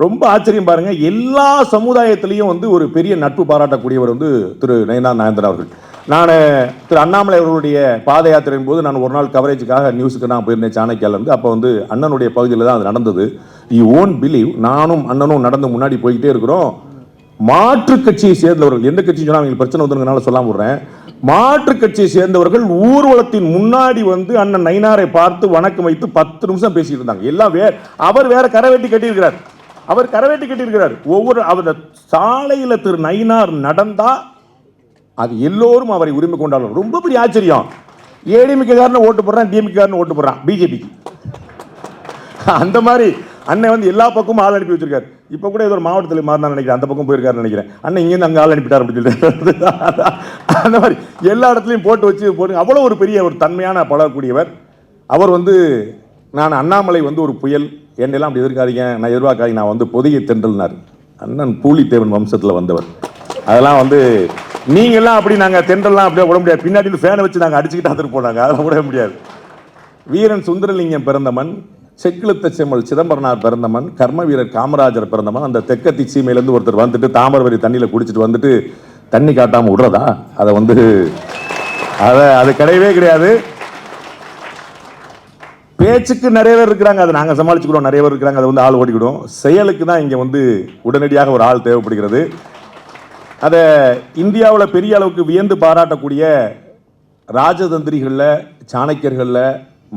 ரொம்ப ஆச்சரியம் பாருங்க, எல்லா சமுதாயத்திலையும் வந்து ஒரு பெரிய நட்பு பாராட்டக்கூடியவர் வந்து திரு நயினார் நாகேந்திரன் அவர்கள். நான் திரு அண்ணாமலை அவர்களுடைய பாத யாத்திரையின் போது நான் ஒரு நாள் கவரேஜுக்காக நியூஸுக்கு நான் போயிருந்தேன் சாணக்கியாலேருந்து. அப்போ வந்து அண்ணனுடைய பகுதியில் தான் அது நடந்தது. யூ ஓன்ட் பிலீவ், நானும் அண்ணனும் நடந்து முன்னாடி போய்கிட்டே இருக்கிறோம். மாற்று கட்சியை சேர்ந்தவர்கள், எந்த கட்சி சொன்னா அவங்களுக்கு பிரச்சனை வந்துருங்கனால சொல்லாம விடுறேன், மாற்று கட்சியை சேர்ந்தவர்கள் ஊர்வலத்தின் முன்னாடி வந்து அண்ணன் நயினாரை பார்த்து வணக்கம் வைத்து 10 நிமிஷம் பேசிட்டு இருந்தாங்க. எல்லாம் அவர் வேற கரவேட்டி கட்டியிருக்கிறார், அவர் கரவேட்டி கட்டியிருக்கிறார். ஒவ்வொரு அவர் சாலையில் திரு நயினார் நடந்தா அது எல்லோரும் அவரை உரிமை கொண்டாடுவார். ரொம்ப பெரிய ஆச்சரியம். ஏடிஎம்கே காரன் ஓட்டு போடுறான், டிஎம்கே காரன் ஓட்டு போடுறான் பிஜேபிக்கு. அந்த மாதிரி அண்ணன் வந்து எல்லா பக்கமும் ஆள் அனுப்பி வச்சிருக்காரு. இப்போ கூட ஏதோ ஒரு மாவட்டத்தில் மாறினா நினைக்கிறேன், அந்த பக்கம் போயிருக்காருன்னு நினைக்கிறேன். அண்ணன் இங்கேருந்து அங்கே ஆள் அனுப்பிட்டார் அப்படின்னு சொல்லிட்டு அந்த மாதிரி எல்லா இடத்துலையும் போட்டு வச்சு போட்டு அவ்வளோ ஒரு பெரிய ஒரு தன்மையான பழகக்கூடியவர் அவர். வந்து நான் அண்ணாமலை வந்து ஒரு புயல் என்னெல்லாம் அப்படி எதிர்க்காதீங்க, நான் எதிர்பார்க்காதீங்க, நான் வந்து பொதிகை தென்றல்னார். அண்ணன் பூலித்தேவன் வம்சத்தில் வந்தவர். அதெல்லாம் வந்து நீங்கள்லாம் அப்படி நாங்கள் தென்றல்லாம் அப்படியே விட முடியாது, பின்னாடி ஃபேனை வச்சு நாங்கள் அடிச்சுக்கிட்டு அதுக்கு போனாங்க, அதெல்லாம் விட முடியாது. வீரன் சுந்தரலிங்கம் பிறந்தமன், செக்கிழுத்த செம்மல் சிதம்பரனார் பிறந்தமன், கர்ம வீரர் காமராஜர் பிறந்தமன். அந்த தெற்கத்தி சீமையிலேருந்து ஒருத்தர் வந்துட்டு தாமிரபரணி தண்ணியில் குடிச்சிட்டு வந்துட்டு தண்ணி காட்டாமல் விடுறதா, அதை வந்து அது கிடையவே கிடையாது. பேச்சுக்கு நிறைய பேர் இருக்கிறாங்க, அதை நாங்கள் சமாளிச்சுக்கிறோம். நிறைய பேர் இருக்கிறாங்க, அதை வந்து ஆள் ஓடிக்கிடும். செயலுக்கு தான் இங்கே வந்து உடனடியாக ஒரு ஆள் தேவைப்படுகிறது. அதை இந்தியாவில் பெரிய அளவுக்கு வியந்து பாராட்டக்கூடிய ராஜதந்திரிகளில், சாணக்கியர்களில்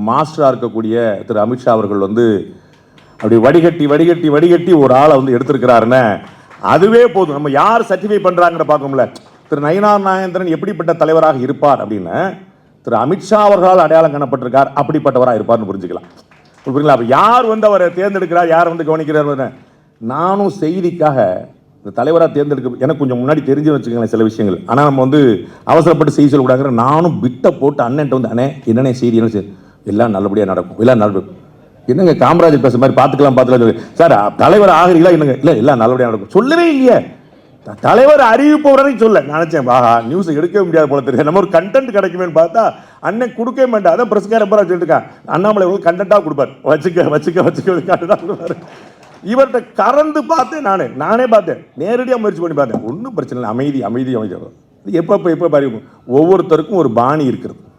மாஸ்டராக இருக்கக்கூடிய திரு அமித்ஷா அவர்கள் வந்து அப்படி வடிகட்டி வடிகட்டி வடிகட்டி ஒரு ஆளை வந்து எடுத்திருக்கிறாருன்னு அதுவே போதும். நம்ம யார் சர்டிஃபை பண்ணுறாங்கன்னு பார்க்கணும்ல. திரு நயினார் நாகேந்திரன் எப்படிப்பட்ட தலைவராக இருப்பார் அப்படின்னு திரு அமித்ஷா அவர்களால் அடையாளம் காணப்பட்டிருக்கார், அப்படிப்பட்டவராக இருப்பார்னு புரிஞ்சுக்கலாம். புரியுங்களா? அப்போ யார் வந்து அவரை தேர்ந்தெடுக்கிறார், யார் வந்து கவனிக்கிறார். நானும் செய்திக்காக இந்த தலைவராக தேர்ந்தெடுக்க எனக்கு கொஞ்சம் முன்னாடி தெரிஞ்சு வச்சுக்கங்களேன் சில விஷயங்கள். ஆனால் நம்ம வந்து அவசரப்பட்டு செய்தி சொல்லக்கூடாது. நானும் பிட்டை போட்டு அண்ணன்ட்ட வந்து அண்ணே என்னென்ன செய்தி என்ன செய்ய எல்லாம் நல்லபடியாக நடக்கும், எல்லாம் நடக்கும். என்னங்க காமராஜர் பேச மாதிரி பார்த்துக்கலாம் சார், தலைவர் ஆகிறீங்களா என்னங்க, இல்லை எல்லாம் நல்லபடியாக நடக்கும். சொல்லவே இல்லையே, தலைவர் அறிவிப்பு வரைக்கும் சொல்ல நினைச்சேன். ஆஹா, நியூஸ் எடுக்கவே முடியாது போல தெரியும், நம்ம ஒரு கண்டென்ட் கிடைக்குமேன்னு பார்த்தா அண்ணன் கொடுக்கவே மாட்டேன். அதான் பிரஸ்கார பூரா சொல்லிட்டு அண்ணாமலை கண்டென்ட்டாக கொடுப்பார், வச்சுக்க வச்சுக்க வச்சுக்க கண்டென்ட்டாக கொடுப்பாரு. இவர்கிட்ட கறந்து பார்த்தேன், நானே பார்த்தேன், நேரடியாக முயற்சி பண்ணி பார்த்தேன். ஒன்றும் பிரச்சனை இல்லை, அமைதி அமைதி அமைதி. எப்போ பாரு, ஒவ்வொருத்தருக்கும் ஒரு பாணி இருக்கிறது.